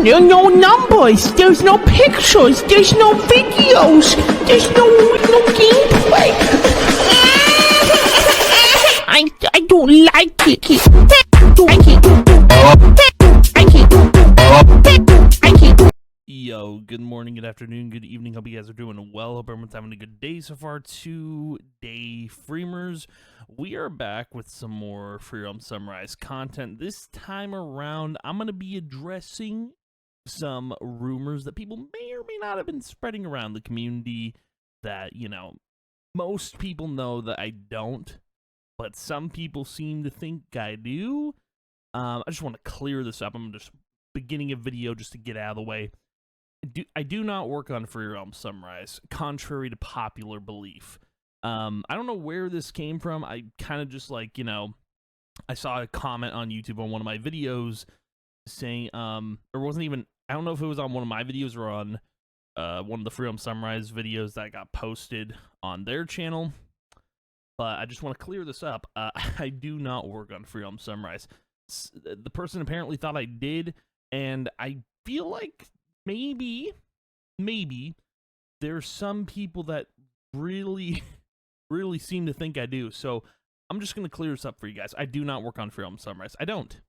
no numbers, there's no pictures, there's no videos, there's no gameplay. I don't like it. Yo, good morning, good afternoon, good evening. Hope you guys are doing well. Hope everyone's having a good day so far. Today, Freemers, we are back with some more Free Realm Sunrise content. This time around, I'm going to be addressing some rumors that people may or may not have been spreading around the community that, you know, most people know that I don't, but some people seem to think I do. I just want to clear this up. I'm just beginning a video just to get out of the way. I do not work on Free Realm Sunrise, contrary to popular belief. I don't know where this came from. I kind of just like, you know, I saw a comment on YouTube on one of my videos saying, or wasn't even, I don't know if it was on one of my videos or on one of the Free Realm Sunrise videos that got posted on their channel. But I just want to clear this up. I do not work on Free Realm Sunrise. The person apparently thought I did, and I feel like maybe there's some people that really seem to think I do. So I'm just going to clear this up for you guys. I do not work on Free Realm Sunrise. I don't.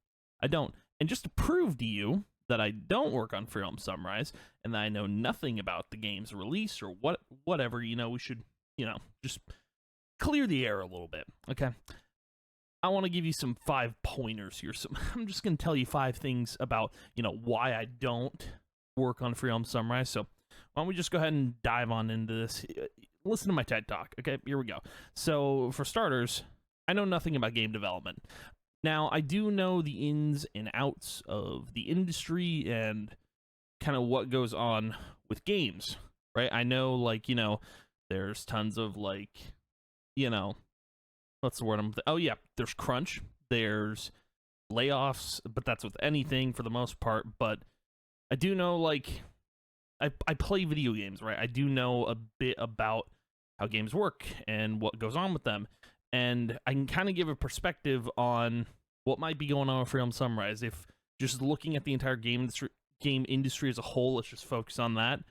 And just to prove to you that I don't work on Free Realm Sunrise and that I know nothing about the game's release or whatever, you know, we should, you know, just clear the air a little bit, okay? I want to give you some 5 pointers here. So I'm just going to tell you 5 things about, you know, why I don't work on Free Realm Sunrise. So why don't we just go ahead and dive on into this. Listen to my TED Talk. Okay, here we go. So for starters, I know nothing about game development. Now, I do know the ins and outs of the industry and kind of what goes on with games, right? I know, like, you know, there's tons of, like, you know, what's the word? Oh, yeah, there's crunch, there's layoffs, but that's with anything for the most part. But I do know, like, I play video games, right? I do know a bit about how games work and what goes on with them. And I can kind of give a perspective on what might be going on with Free Realm Sunrise. If just looking at the entire game industry as a whole, let's just focus on that.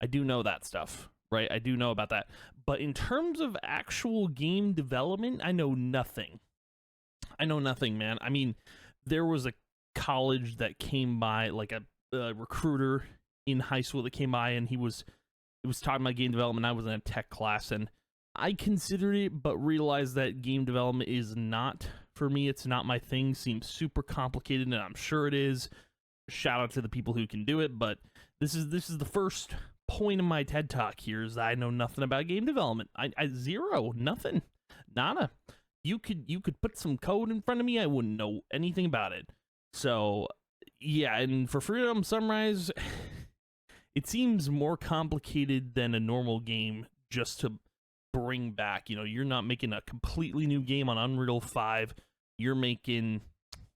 I do know that stuff, right? I do know about that. But in terms of actual game development, I know nothing. I know nothing, man. I mean, there was a college that came by, like a recruiter in high school that came by, and it was talking about game development. I was in a tech class, and I considered it, but realized that game development is not for me. It's not my thing. Seems super complicated, and I'm sure it is. Shout out to the people who can do it, but this is the first point of my TED Talk here is that I know nothing about game development. I zero, nothing, nada. You could put some code in front of me, I wouldn't know anything about it. So yeah, and for Free Realm Sunrise, it seems more complicated than a normal game just to bring back. You know, you're not making a completely new game on Unreal 5. You're making,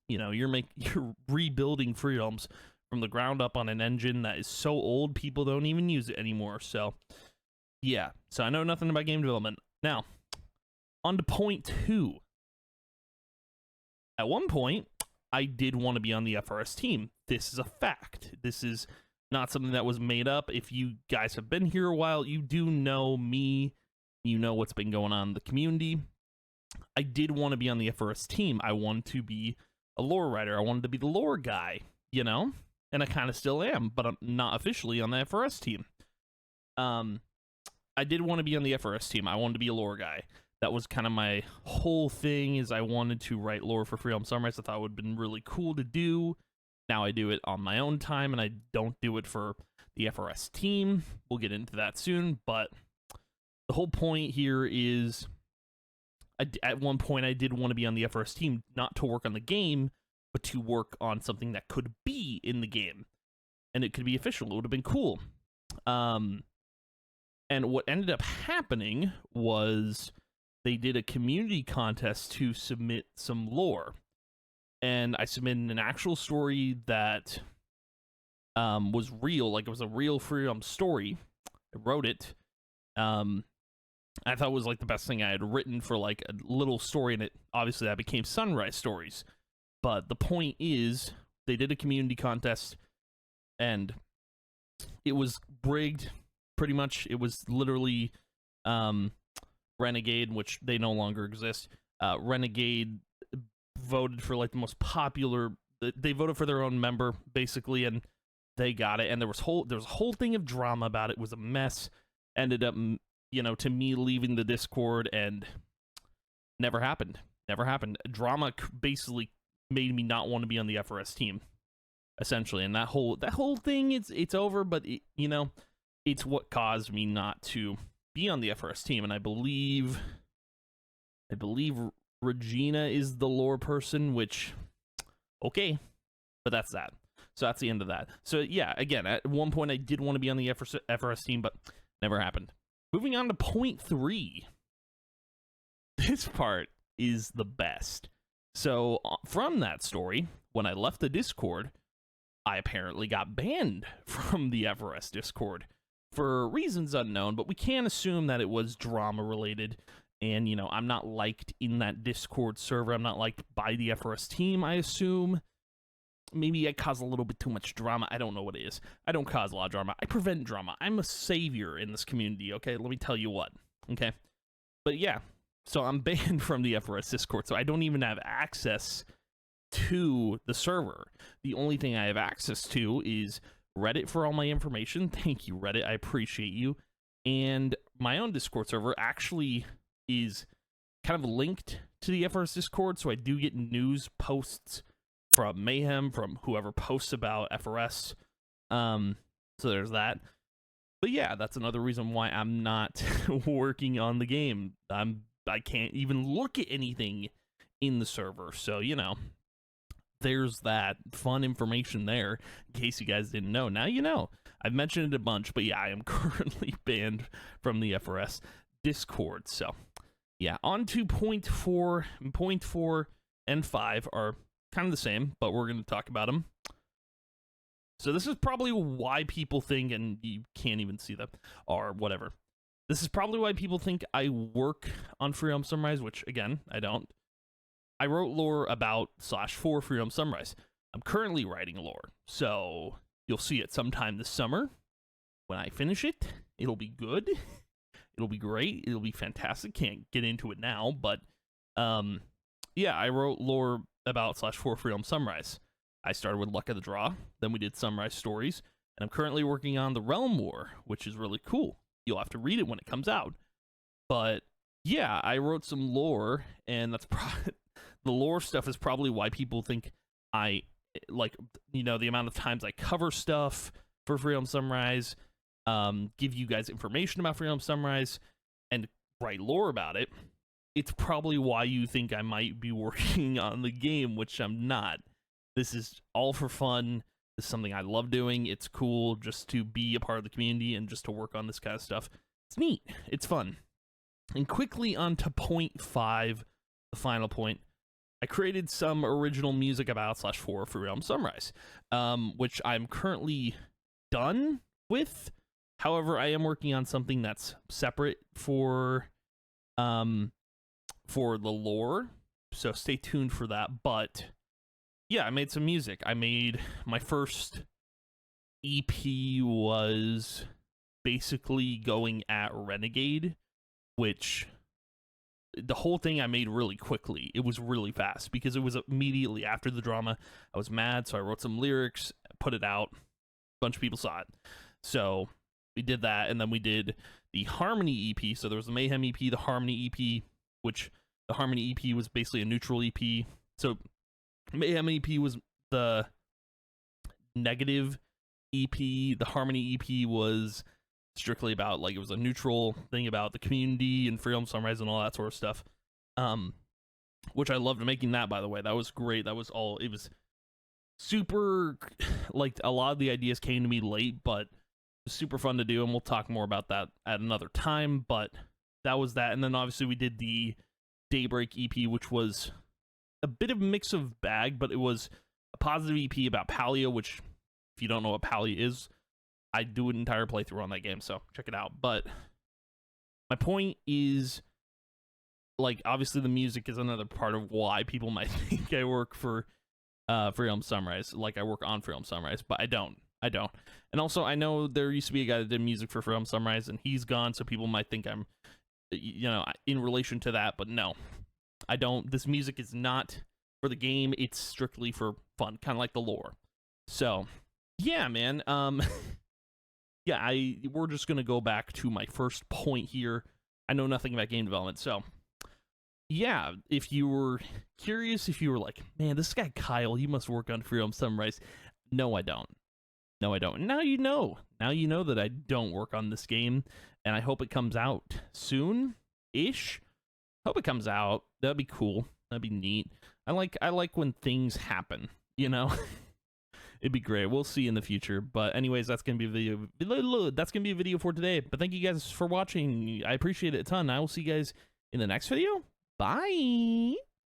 you know, you're rebuilding Free Realms from the ground up on an engine that is so old people don't even use it anymore. So yeah, so I know nothing about game development. Now, on to point 2. At one point, I did want to be on the FRS team. This is a fact. This is not something that was made up. If you guys have been here a while, you do know me. You know what's been going on in the community. I did want to be on the FRS team. I wanted to be a lore writer. I wanted to be the lore guy, you know? And I kind of still am, but I'm not officially on the FRS team. I did want to be on the FRS team. I wanted to be a lore guy. That was kind of my whole thing, is I wanted to write lore for Free Realm Sunrise. I thought it would have been really cool to do. Now I do it on my own time, and I don't do it for the FRS team. We'll get into that soon, but the whole point here is at one point I did want to be on the FRS team, not to work on the game, but to work on something that could be in the game. And it could be official. It would have been cool. And what ended up happening was they did a community contest to submit some lore. And I submitted an actual story that was real. Like, it was a real Free Realm story. I wrote it. I thought it was like the best thing I had written for like a little story, and it obviously that became Sunrise Stories. But the point is, they did a community contest. and it was rigged. Pretty much, it was literally Renegade, which they no longer exist. Renegade voted for like the most popular. They voted for their own member basically, and they got it. And there was a whole thing of drama about it. It was a mess. Ended up, to me leaving the Discord, and never happened. Drama basically made me not want to be on the FRS team, essentially. And that whole thing, it's over. But it's what caused me not to be on the FRS team. And I believe Regina is the lore person, which, okay, but that's that. So that's the end of that. So yeah, again, at one point I did want to be on the FRS team, but never happened. Moving on to point 3. This part is the best. So from that story, when I left the Discord, I apparently got banned from the FRS Discord for reasons unknown, but we can assume that it was drama related. And, I'm not liked in that Discord server. I'm not liked by the FRS team, I assume. Maybe I cause a little bit too much drama. I don't know what it is. I don't cause a lot of drama. I prevent drama. I'm a savior in this community, okay? Let me tell you what, okay? But yeah, so I'm banned from the FRS Discord, so I don't even have access to the server. The only thing I have access to is Reddit for all my information. Thank you, Reddit. I appreciate you. And my own Discord server actually is kind of linked to the FRS Discord, so I do get news posts from Mayhem, from whoever posts about FRS. So there's that. But yeah, that's another reason why I'm not working on the game. I can't even look at anything in the server. So, there's that fun information there, in case you guys didn't know. Now you know. I've mentioned it a bunch, but yeah, I am currently banned from the FRS Discord. So yeah, on to point 4. Point 4 and 5 are kind of the same, but we're going to talk about them. So this is probably why people think, and you can't even see them, or whatever. This is probably why people think I work on Free Realm Sunrise, which, again, I don't. I wrote lore about /for Free Realm Sunrise. I'm currently writing lore, so you'll see it sometime this summer. When I finish it, it'll be good. It'll be great. It'll be fantastic. Can't get into it now, but yeah, I wrote lore about /for Free Realm Sunrise. I started with Luck of the Draw, then we did Sunrise Stories, and I'm currently working on the Realm War, which is really cool. You'll have to read it when it comes out. But yeah, I wrote some lore, and that's the lore stuff is probably why people think I, the amount of times I cover stuff for Free Realm Sunrise, give you guys information about Free Realm Sunrise, and write lore about it. It's probably why you think I might be working on the game, which I'm not. This is all for fun. This is something I love doing. It's cool just to be a part of the community and just to work on this kind of stuff. It's neat. It's fun. And quickly on to point 5, the final point. I created some original music about /for Free Realm Sunrise, which I'm currently done with. However, I am working on something that's separate for the lore, so stay tuned for that. But yeah, I made some music. I made my first EP was basically going at Renegade, which the whole thing I made really quickly. It was really fast because it was immediately after the drama. I was mad, so I wrote some lyrics, put it out. A bunch of people saw it. So we did that, and then we did the Harmony EP. So there was the Mayhem EP, the Harmony EP, which the Harmony EP was basically a neutral EP. So Mayhem EP was the negative EP. The Harmony EP was strictly about, it was a neutral thing about the community and Free Realm Sunrise and all that sort of stuff. Which I loved making that, by the way. That was great. It was super, a lot of the ideas came to me late, but it was super fun to do, and we'll talk more about that at another time. But that was that. And then obviously we did the Daybreak EP, which was a bit of a mix of bag, but it was a positive EP about Palia, which, if you don't know what Palia is, I do an entire playthrough on that game, so check it out. But my point is, obviously the music is another part of why people might think I work for Free Realm Sunrise, I work on Free Realm Sunrise, but I don't. I don't. And also, I know there used to be a guy that did music for Realm Sunrise, and he's gone, so people might think I'm, you know, in relation to that, but no. I don't. This music is not for the game. It's strictly for fun, kind of like the lore. So, yeah, man. Yeah, we're just going to go back to my first point here. I know nothing about game development, so yeah, if you were curious, if you were like, man, this guy Kyle, he must work on Realm Sunrise. No, I don't. No, I don't. Now you know. Now you know that I don't work on this game, and I hope it comes out soon-ish. Hope it comes out. That'd be cool. That'd be neat. I like when things happen, you know? It'd be great. We'll see in the future. But anyways, that's gonna be a video. That's gonna be a video for today. But thank you guys for watching. I appreciate it a ton. I will see you guys in the next video. Bye.